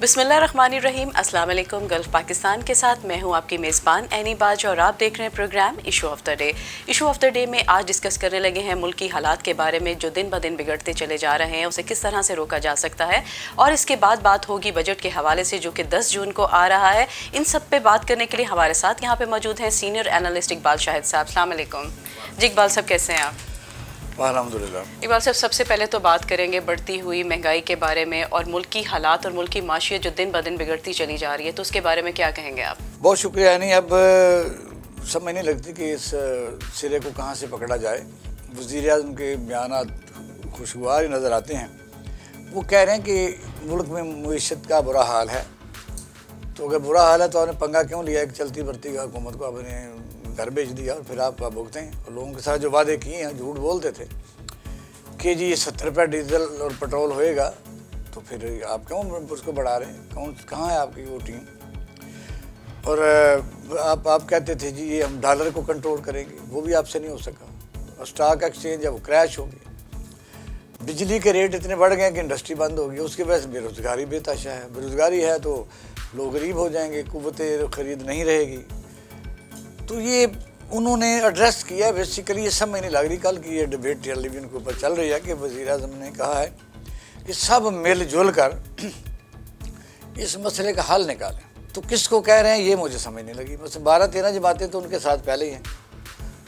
बिस्मिल्लाहिर्रहमानिर्रहीम। अस्सलाम वालेकुम। गल्फ पाकिस्तान के साथ मैं हूं आपकी मेज़बान एनी बाज और आप देख रहे हैं program issue of the day. Issue of the day में आज डिस्कस करने लगे हैं मुल्क की हालात के बारे में जो दिन ब दिन बिगड़ते चले जा रहे हैं, उसे किस तरह से रोका जा सकता है। और इसके बाद बात होगी बजट के हवाले से जो कि 10 जून को आ रहा है। इन सब पे बात करने के लिए हमारे साथ यहाँ पे मौजूद हैं सीनियर एनालिस्ट इकबाल शाहिद साहब। अस्सलाम वालेकुम जी। इकबाल साहब कैसे हैं आप? अल्हम्दुलिल्लाह। इकबाल साहब सबसे पहले तो बात करेंगे बढ़ती हुई महंगाई के बारे में और मुल्क की हालात और मुल्क की माशियत जो दिन ब दिन बिगड़ती चली जा रही है, तो उसके बारे में क्या कहेंगे आप? बहुत शुक्रिया। नहीं, अब समझ नहीं लगती कि इस सिरे को कहाँ से पकड़ा जाए। वज़ीर-ए-आज़म के बयानात खुशगवार ही नज़र आते हैं। वो कह रहे हैं कि मुल्क में मईशत का बुरा हाल है, तो अगर बुरा हाल है तो आपने पंगा क्यों लिया? एक चलती बढ़ती हुकूमत को आपने घर भेज दिया और फिर आप भुगते हैं। और लोगों के साथ जो वादे किए हैं, झूठ बोलते थे कि जी 70 रुपये डीजल और पेट्रोल होएगा, तो फिर आप क्यों उसको बढ़ा रहे हैं? कहाँ है आपकी वो टीम? और आप कहते थे जी ये हम डॉलर को कंट्रोल करेंगे, वो भी आपसे नहीं हो सका। और स्टॉक एक्सचेंज है वो क्रैश हो गया। बिजली के रेट इतने बढ़ गए कि इंडस्ट्री बंद हो गई। उसकी वजह से बेरोज़गारी बेतहाशा है। बेरोज़गारी है तो लोग गरीब हो जाएंगे, कुव्वत ख़रीद नहीं रहेगी। तो ये उन्होंने एड्रेस किया। बेसिकली ये समझ नहीं लग रही। कल की ये डिबेट टेलीविजन के ऊपर चल रही है कि वज़ीर-ए-आज़म ने कहा है कि सब मिलजुल कर इस मसले का हल निकालें। तो किसको कह रहे हैं ये मुझे समझ नहीं लगी। बस 12-13 जमातें तो उनके साथ पहले ही हैं,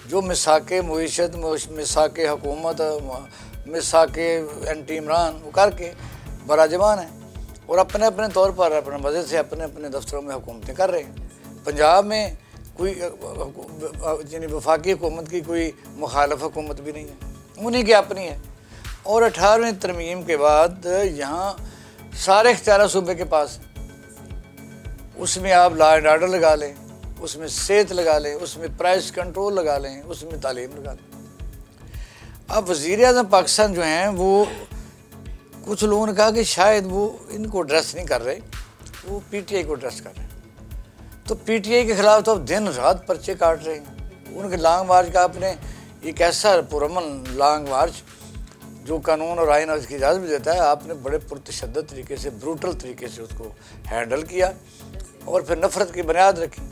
जो मिसाके मईशत, मिसाके हुकूमत, मिसाके एंटी इमरान वो करके बराजमान हैं और अपने अपने तौर पर अपने मज़े से अपने अपने दफ्तरों में हुकूमतें कर रहे हैं। पंजाब में कोई यानी वफाकी हुकूमत की कोई मुखालफ हुकूमत भी नहीं है, उन्हीं की अपनी है। और 18वीं तरमीम के बाद यहाँ सारे इख्तियार सूबे के पास हैं। उसमें आप लॉ एंड ऑर्डर लगा लें, उसमें सेहत लगा लें, उसमें प्राइस कंट्रोल लगा लें, उसमें तालीम लगा लें। अब वज़ीर-ए-आज़म पाकिस्तान जो हैं वो कुछ लोगों ने कहा कि शायद वो इनको एड्रेस नहीं कर रहे, वो PTI को एड्रेस कर रहे हैं। तो PTI के ख़िलाफ़ तो अब दिन रात पर्चे काट रहे हैं। उनके लॉन्ग मार्च का आपने एक ऐसा पुरअमन लॉन्ग मार्च जो कानून और आइन उसकी इजाज़त भी देता है, आपने बड़े पुरतशद्दद तरीके से, ब्रूटल तरीके से उसको हैंडल किया और फिर नफ़रत की बुनियाद रखी।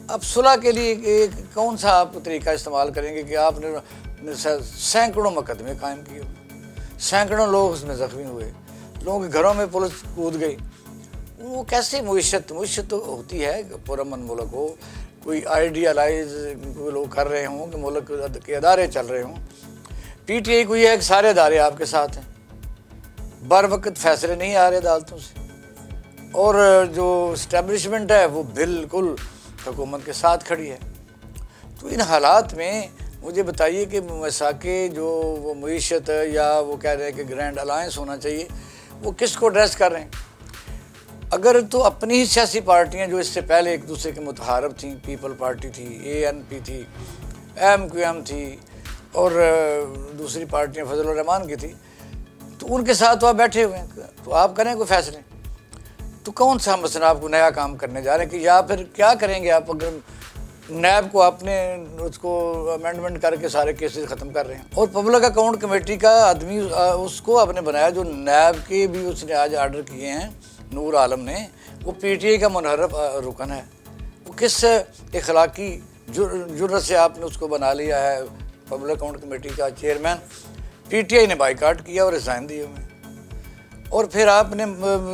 अब सुलह के लिए कौन सा आप तरीका इस्तेमाल करेंगे कि आपने सैकड़ों मुकदमे कायम किए, सैकड़ों लोग उसमें ज़ख्मी हुए, लोगों के घरों में पुलिस कूद गई। वो कैसे मईशत तो होती है पुरअमन मुल्क हो, कोई आइडियलाइज कोई लोग कर रहे हों कि मुल्क के अदारे चल रहे हों। PTI कोई है कि सारे अदारे आपके साथ हैं, बर वक्त फैसले नहीं आ रहे अदालतों से, और जो इस्टेब्लिशमेंट है वो बिल्कुल हुकूमत के साथ खड़ी है। तो इन हालात में मुझे बताइए कि मसाके जो वो मईशत या वो कह रहे हैं कि ग्रैंड अलायंस होना चाहिए, वो किसको एड्रेस कर रहे हैं? अगर तो अपनी ही सियासी पार्टियां जो इससे पहले एक दूसरे के मुतहारब थीं, पीपल पार्टी थी, ANP थी, MQM थी और दूसरी पार्टियां फजल रहमान की थी, तो उनके साथ तो आप बैठे हुए हैं, तो आप करें कोई फैसले। तो कौन सा मसला आपको नया काम करने जा रहे हैं कि या फिर क्या करेंगे आप? अगर नैब को आपने उसको अमेंडमेंट करके सारे केसेस ख़त्म कर रहे हैं और पब्लिक अकाउंट कमेटी का आदमी उसको आपने बनाया जो नैब के भी उसने आज आर्डर किए हैं, नूर आलम ने, वो PTI का मुनहरफ रुकन है। वो किस इखलाकी जुर्रत से आपने उसको बना लिया है पब्लिक अकाउंट कमेटी का चेयरमैन? PTI ने बाइकाट किया और रिज़ाइन दिए हुए। और फिर आपने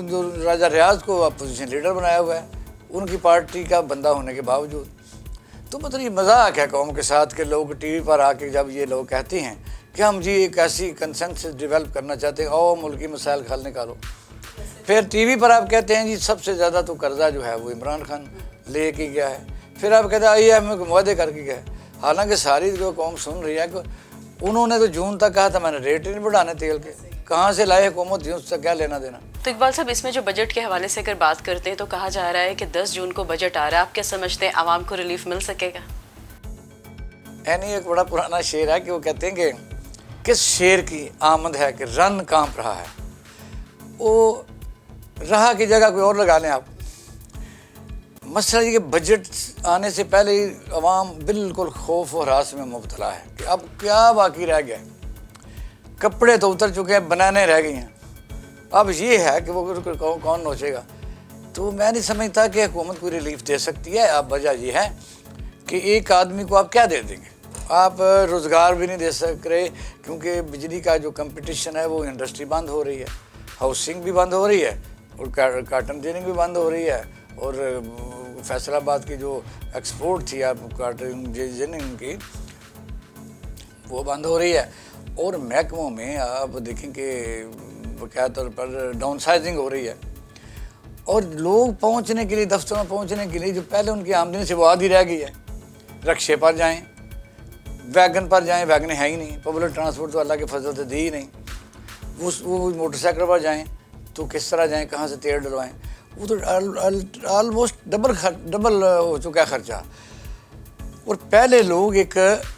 जो राजा रियाज को अपोजिशन लीडर बनाया हुआ है, उनकी पार्टी का बंदा होने के बावजूद। तो मतलब ये मजाक है कौम के साथ कि लोग TV पर आके जब ये लोग कहते हैं कि हम जी एक ऐसी कंसेंसस डेवलप करना चाहते हैं, और मुल्की मसाइल हल निकालो, फिर TV पर आप कहते हैं जी सबसे ज़्यादा तो कर्जा जो है वो इमरान खान ले के गया है, फिर आप कहते हैं IMF को वादे करके गया। हालांकि सारी जो कौम सुन रही है कि उन्होंने तो जून तक कहा था मैंने रेट नहीं बढ़ाने तेल के, कहाँ से लाए हुकूमत थी, उससे क्या लेना देना। तो इकबाल साहब इसमें जो बजट के हवाले से अगर बात करते हैं तो कहा जा रहा है कि 10 जून को बजट आ रहा है, आप क्या समझते हैं आवाम को रिलीफ मिल सकेगा? यानी एक बड़ा पुराना शेर है कि वो कहते हैं कि किस शेर की आमद है कि रन कांप रहा है, वो रहा की जगह कोई और लगा लें आप। मसला ये कि बजट आने से पहले ही अवाम बिल्कुल खौफ और हरास में मुब्तला है कि अब क्या बाकी रह गया। कपड़े तो उतर चुके हैं, बनाने रह गई हैं, اب یہ ہے کہ وہ کون نوچے گا. تو میں نہیں سمجھتا کہ حکومت کوئی ریلیف دے سکتی ہے. اب وجہ یہ ہے کہ ایک آدمی کو آپ کیا دے دیں گے؟ آپ روزگار بھی نہیں دے سک رہے کیونکہ بجلی کا جو کمپٹیشن ہے وہ انڈسٹری بند ہو رہی ہے, ہاؤسنگ بھی بند ہو رہی ہے, اور کاٹن جیننگ بھی بند ہو رہی ہے, اور فیصل آباد کی جو ایکسپورٹ تھی آپ کاٹن جیننگ کی وہ بند ہو رہی ہے, اور محکموں میں آپ دیکھیں کہ باقاعدہ طور پر ڈاؤن سائزنگ ہو رہی ہے, اور لوگ پہنچنے کے لیے دفتروں میں پہنچنے کے لیے جو پہلے ان کی آمدنی سے وہ آدھی رہ گئی ہے. رکشے پر جائیں, ویگن پر جائیں, ویگن ہے ہی نہیں, پبلک ٹرانسپورٹ تو اللہ کے فضل سے دی ہی نہیں. وہ موٹر سائیکل پر جائیں تو کس طرح جائیں, کہاں سے تیل ڈلوائیں, وہ تو آلموسٹ ڈبل ہو چکا ہے خرچہ. اور پہلے لوگ ایک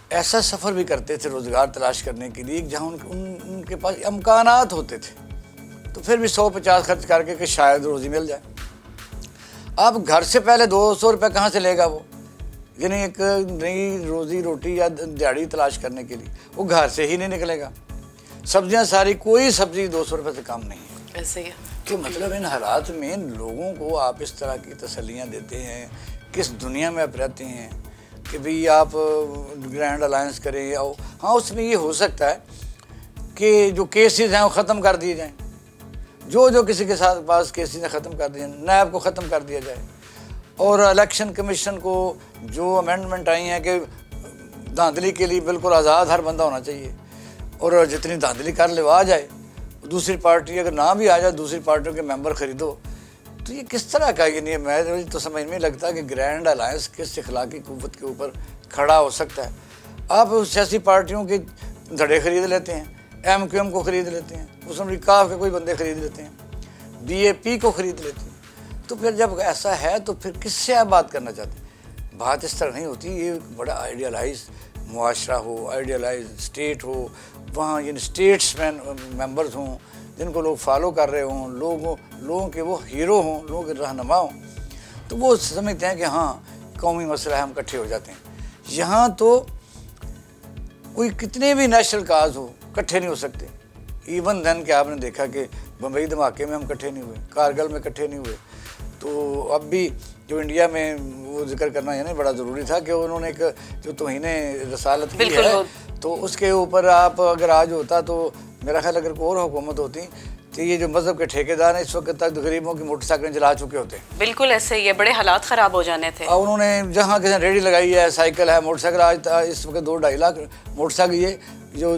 ایسا سفر بھی کرتے تھے روزگار تلاش کرنے کے لیے جہاں ان کے پاس امکانات ہوتے تھے, تو پھر بھی 150 خرچ کر کے کہ شاید روزی مل جائے. اب گھر سے پہلے 200 روپے کہاں سے لے گا وہ, یعنی ایک نئی روزی روٹی یا دیہڑی تلاش کرنے کے لیے وہ گھر سے ہی نہیں نکلے گا. سبزیاں ساری, کوئی سبزی 200 روپے سے کم نہیں ہے. ایسے ہی تو مطلب ان حالات میں لوگوں کو آپ اس طرح کی تسلیاں دیتے ہیں, کس دنیا میں آپ رہتے ہیں کہ بھئی آپ گرینڈ الائنس کریں. ہاں اس میں یہ ہو سکتا ہے کہ جو کیسز ہیں وہ ختم کر دیے جائیں, جو کسی کے ساتھ پاس کیسز ہیں ختم کر دیے جائیں, نیب کو ختم کر دیا جائے, اور الیکشن کمیشن کو جو امینڈمنٹ آئی ہیں کہ دھاندلی کے لیے بالکل آزاد ہر بندہ ہونا چاہیے, اور جتنی دھاندلی کر لے وہ آ جائے, دوسری پارٹی اگر نہ بھی آ جائے دوسری پارٹیوں کے ممبر خریدو. تو یہ کس طرح کا, یہ نہیں, میں تو سمجھ میں لگتا کہ گرینڈ الائنس کس اخلاقی قوت کے اوپر کھڑا ہو سکتا ہے. آپ سیاسی پارٹیوں کے دھڑے خرید لیتے ہیں, ایم کیو ایم کو خرید لیتے ہیں, مسلم لیگ کے کوئی بندے خرید لیتے ہیں, بی اے پی کو خرید لیتے ہیں. تو پھر جب ایسا ہے تو پھر کس سے آپ بات کرنا چاہتے ہیں؟ بات اس طرح نہیں ہوتی. یہ بڑا آئیڈیالائز معاشرہ ہو, آئیڈیالائز اسٹیٹ ہو, وہاں یعنی اسٹیٹس مین ممبرز ہوں جن کو لوگ فالو کر رہے ہوں, لوگوں کے وہ ہیرو ہوں, لوگوں کے رہنما ہوں, تو وہ سمجھتے ہیں کہ ہاں قومی مسئلہ ہے, ہم اکٹھے ہو جاتے ہیں. یہاں تو کوئی کتنے بھی نیشنل کاز ہو اکٹھے نہیں ہو سکتے. ایون دین کہ آپ نے دیکھا کہ بمبئی دھماکے میں ہم اکٹھے نہیں ہوئے, کارگل میں اکٹھے نہیں ہوئے. تو اب بھی جو انڈیا میں وہ ذکر کرنا یعنی بڑا ضروری تھا کہ انہوں نے ایک جو توہین رسالت کی ہے, تو اس کے اوپر آپ اگر آج ہوتا تو میرا خیال اگر کوئی اور حکومت ہوتی تو یہ جو مذہب کے ٹھیکیدار ہیں اس وقت تک غریبوں کی موٹر سائیکلیں جلا چکے ہوتے. بالکل ایسے ہی ہے, بڑے حالات خراب ہو جانے تھے. اور انہوں نے جہاں کسی ریڈی لگائی ہے, سائیکل ہے, موٹر سائیکل, آج اس وقت 2-2.5 لاکھ موٹر سائیکل یہ جو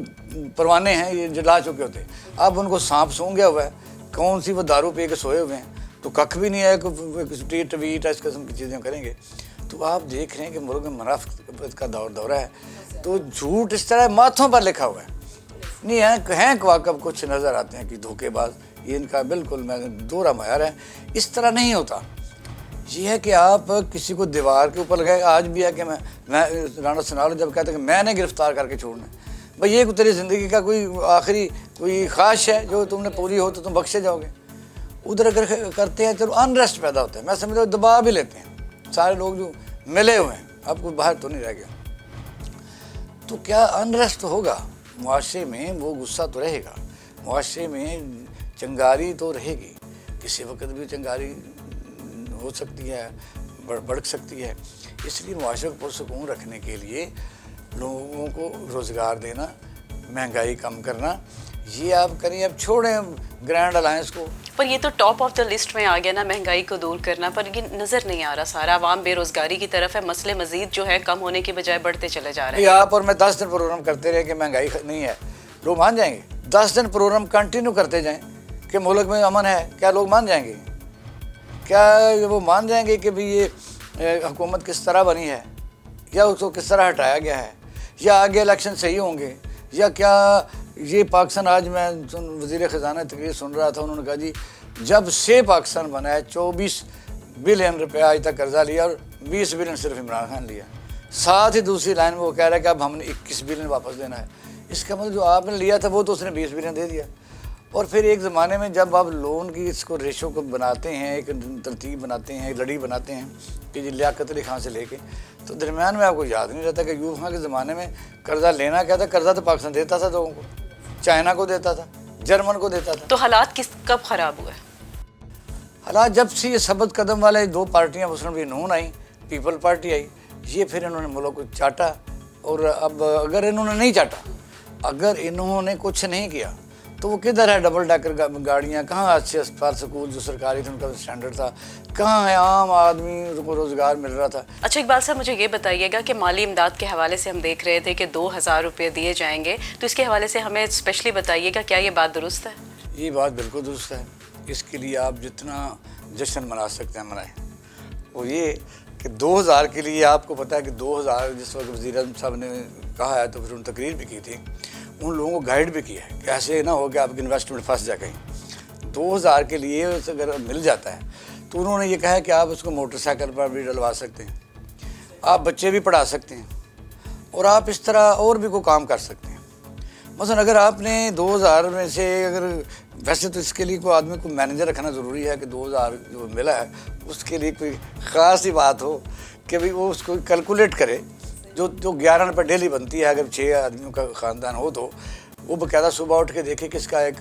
پروانے ہیں یہ جلا چکے ہوتے. اب ان کو سانپ سونگ گیا ہوا ہے, کون سی وہ دارو پی کے سوئے ہوئے ہیں, تو ککھ بھی نہیں ہے کہ ٹویٹ اس قسم کی چیزیں کریں گے. تو آپ دیکھ رہے ہیں کہ ملک میں منافقت کا دورہ ہے. تو جھوٹ اس طرح ماتھوں پر لکھا ہوا ہے, نہیں ہیں واقعہ کچھ نظر آتے ہیں کہ دھوکے باز, یہ ان کا بالکل میں دوہرا معیار ہے. اس طرح نہیں ہوتا. یہ ہے کہ آپ کسی کو دیوار کے اوپر لگائے. آج بھی ہے کہ میں رانا سنالو جب کہتے ہیں کہ میں نے گرفتار کر کے چھوڑنا ہے, بھائی یہ تیری زندگی کا کوئی آخری کوئی خواہش ہے جو تم نے پوری ہو تو تم بخشے جاؤ گے. ادھر اگر کرتے ہیں تو انریسٹ پیدا ہوتا ہے. میں سمجھتا ہوں دباؤ بھی لیتے ہیں سارے لوگ جو ملے ہوئے ہیں, اب کوئی باہر تو نہیں رہ گیا. تو کیا انریسٹ ہوگا معاشرے میں, وہ غصہ تو رہے گا معاشرے میں, چنگاری تو رہے گی, کسی وقت بھی چنگاری ہو سکتی ہے, بڑھ سکتی ہے. اس لیے معاشرے کو پرسکون رکھنے کے لیے لوگوں کو روزگار دینا, مہنگائی کم کرنا, یہ آپ کریں. اب چھوڑیں گرینڈ الائنس کو, پر یہ تو ٹاپ آف دا لسٹ میں آ گیا نا, مہنگائی کو دور کرنا, پر یہ نظر نہیں آ رہا. سارا عوام بے روزگاری کی طرف ہے, مسئلے مزید جو ہے کم ہونے کی بجائے بڑھتے چلے جا رہے ہیں. آپ اور میں 10 دن پروگرام کرتے رہے کہ مہنگائی نہیں ہے, لوگ مان جائیں گے؟ 10 دن پروگرام کنٹینیو کرتے جائیں کہ ملک میں امن ہے, کیا لوگ مان جائیں گے؟ کیا وہ مان جائیں گے کہ بھی یہ حکومت کس طرح بنی ہے, یا اس کو کس طرح ہٹایا گیا ہے, یا آگے الیکشن صحیح ہوں گے, یا کیا یہ پاکستان؟ آج میں وزیر خزانہ تقریر سن رہا تھا, انہوں نے کہا جی جب سے پاکستان بنا ہے 24 بلین روپے آج تک قرضہ لیا, اور 20 بلین صرف عمران خان لیا. ساتھ ہی دوسری لائن میں وہ کہہ رہا ہے کہ اب ہم نے 21 بلین واپس دینا ہے. اس کا مطلب جو آپ نے لیا تھا وہ تو اس نے 20 بلین دے دیا. اور پھر ایک زمانے میں جب آپ لون کی اس کو ریشو کو بناتے ہیں, ایک ترتیب بناتے ہیں, ایک لڑی بناتے ہیں کہ جی لیاقت علی خان سے لے کے, تو درمیان میں آپ کو یاد نہیں رہتا کہ ایوب خان کے زمانے میں قرضہ لینا کیا تھا. قرضہ تو پاکستان دیتا تھا لوگوں کو, چائنا کو دیتا تھا, जर्मन को देता था। तो हालात कब खराब हुए? हालात जब से ये सबत कदम वाले दो पार्टियां मुस्लिम लीग नून आई, पीपल पार्टी आई, ये फिर इन्होंने मुल्क को चाटा। और अब अगर इन्होंने नहीं चाटा, अगर इन्होंने कुछ नहीं किया तो वो किधर है डबल डेकर गाड़ियाँ, कहाँ अच्छे अस्पताल स्कूल जो सरकारी थे उनका स्टैंडर्ड था, कहाँ है आम आदमी को रोज़गार मिल रहा था। अच्छा इकबाल साहब, मुझे ये बताइएगा कि माली इमदाद के हवाले से हम देख रहे थे कि 2000 रुपये दिए जाएंगे, तो इसके हवाले से हमें स्पेशली बताइएगा, क्या ये बात दुरुस्त है? ये बात बिल्कुल दुरुस्त है। इसके लिए आप जितना जश्न मना सकते हैं मनाएं। वो ये कि 2000 के लिए आपको पता है कि 2000 जिस वक्त वज़ीर-ए-आज़म साहब ने कहा है तो फिर उन्होंने तकरीर भी की थी, उन लोगों को गाइड भी किया है कि ऐसे ना हो कि आपकी इन्वेस्टमेंट फंस जाए कहीं। 2000 के लिए अगर मिल जाता है तो उन्होंने ये कहा है कि आप उसको मोटरसाइकिल पर भी डलवा सकते हैं, आप बच्चे भी पढ़ा सकते हैं और आप इस तरह और भी कोई काम कर सकते हैं। मसलन अगर आपने 2000 में से अगर वैसे तो इसके लिए कोई आदमी को मैनेजर रखना ज़रूरी है कि 2000 जो मिला है उसके लिए कोई ख़ास ही बात हो कि भाई वो उसको कैलकुलेट करे। जो 11 रुपये डेली बनती है, अगर 6 आदमियों का ख़ानदान हो तो वो बाकायदा सुबह उठ के देखे कि इसका एक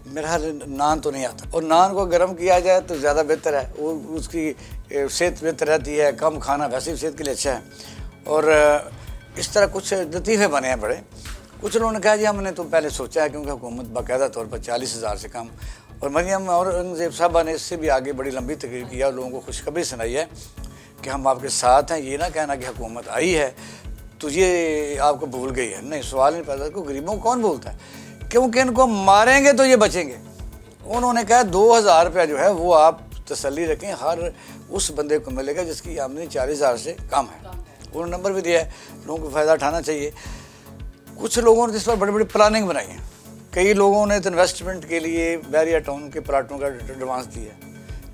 मेरा हाल नान तो नहीं आता, और नान को गर्म किया जाए तो ज़्यादा बेहतर है, वो उसकी सेहत बेहतर रहती है, कम खाना वैसे भी सेहत के लिए अच्छा है। और इस तरह कुछ लतीफ़े बने हैं बड़े। कुछ लोगों ने कहा जी हमने तो पहले सोचा है क्योंकि हुकूमत बाकायदा तौर पर 40,000 से कम, और मरियम औरंगज़ेब साहबा ने इससे भी आगे बड़ी लंबी तकरीर किया और लोगों को खुशखबरी सुनाई है कि हम आपके साथ हैं। ये ना कहना कि हुकूमत आई है तो ये आपको भूल गई है, नहीं, सवाल नहीं पैदा को गरीबों को कौन भूलता है, क्योंकि इनको मारेंगे तो ये बचेंगे। उन्होंने कहा 2000 रुपया जो है वो आप तसल्ली रखें, हर उस बंदे को मिलेगा जिसकी आमदनी 40,000 से कम है। उन्होंने नंबर भी दिया है, लोगों को फ़ायदा उठाना चाहिए। कुछ लोगों ने इस पर बड़ी बड़ी प्लानिंग बनाई है। कई लोगों ने तो इन्वेस्टमेंट के लिए बैरिया टाउन के प्लाटों का एडवांस दिया है,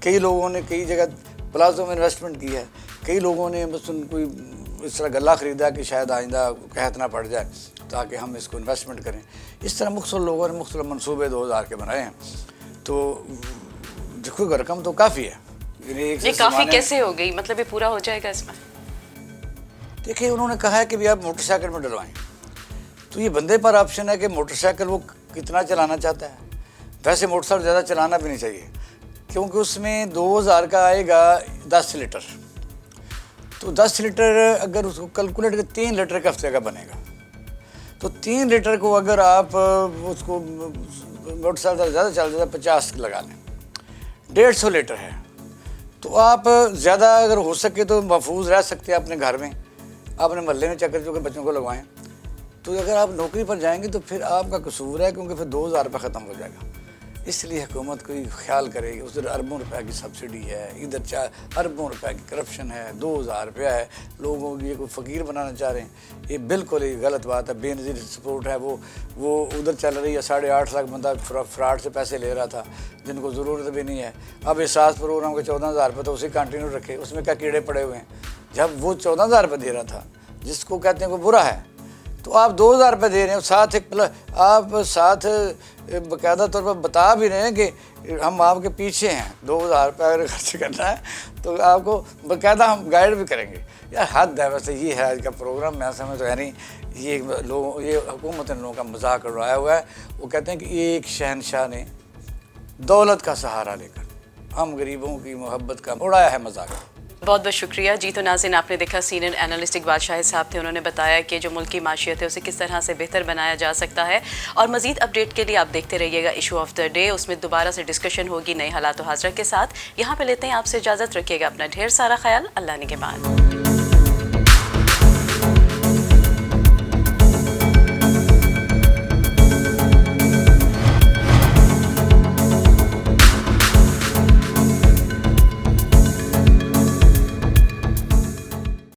कई लोगों ने कई जगह प्लाजों में इन्वेस्टमेंट की है, कई लोगों ने बस कोई इस तरह गला ख़रीदा कि शायद आइंदा कहत ना पड़ जाए ताकि हम इसको इन्वेस्टमेंट करें। इस तरह मुख्तलिफ लोगों ने मुख्तलिफ मनसूबे 2000 के बनाए हैं। तो देखो रकम तो काफ़ी है। ये काफ़ी कैसे हो गई, मतलब ये पूरा हो जाएगा इसमें? देखिए उन्होंने कहा है कि भाई आप मोटरसाइकिल में डलवाएँ, तो ये बंदे पर ऑप्शन है कि मोटरसाइकिल वो कितना चलाना चाहता है। वैसे मोटरसाइकिल ज़्यादा चलाना भी नहीं चाहिए क्योंकि उसमें 2000 का आएगा 10 लीटर, तो 10 लीटर अगर उसको कैलकुलेट कर 3 लीटर का हफ्ते का बनेगा, तो 3 लीटर को अगर आप उसको मोटरसाइकिल ज़्यादा चल जाता है 50 लगा लें, 150 लीटर है, तो आप ज़्यादा अगर हो सके तो महफूज रह सकते हैं अपने घर में, अपने मोहल्ले में चक्कर चुके बच्चों को लगवाएं। तो अगर आप नौकरी पर जाएंगे तो फिर आपका कसूर है क्योंकि फिर 2000 रुपये ख़त्म हो जाएगा। इसलिए हुकूमत कोई ख्याल करेगी, उधर अरबों रुपए की सब्सिडी है, इधर अरबों रुपए की करप्शन है, 2000 रुपया है, लोगों को ये कोई फ़कीर बनाना चाह रहे हैं। ये बिल्कुल ही गलत बात है। बेनज़ीर सपोर्ट है वो उधर चल रही है। 8.5 लाख बंदा फ्रॉड से पैसे ले रहा था जिनको ज़रूरत भी नहीं है। अब एहसास प्रोग्राम के 14,000 रुपये तो उसे कंटिन्यू रखे, उसमें क्या कीड़े पड़े हुए हैं। जब वो 14,000 रुपये दे रहा था जिसको कहते हैं कोई बुरा है, तो आप 2000 रुपये दे रहे हैं, साथ एक आप साथ बाकायदा तौर पर बता भी रहे हैं कि हम आपके पीछे हैं। 2000 रुपये अगर खर्च करना है तो आपको बाकायदा हम गाइड भी करेंगे। यार हद है। वैसे ये है आज का प्रोग्राम, मैं समझ तो है नहीं, ये हुकूमत ने लोगों का मजाक उड़ाया हुआ है। वो कहते हैं कि एक शहनशाह ने दौलत का सहारा लेकर हम गरीबों की मोहब्बत का उड़ाया है मजाक। बहुत बहुत शुक्रिया जी। तो नाज़रीन, आपने देखा सीनियर एनालिस्ट इकबाल शाहिद साहब थे, उन्होंने बताया कि जो मुल्क की माशियत है उसे किस तरह से बेहतर बनाया जा सकता है। और मज़ीद अपडेट के लिए आप देखते रहिएगा इशू ऑफ द डे, उसमें दोबारा से डिस्कशन होगी नए हालात हाज़िर के साथ। यहाँ पे लेते हैं आपसे इजाज़त, रखिएगा अपना ढेर सारा ख्याल। अल्लाह निगहबान।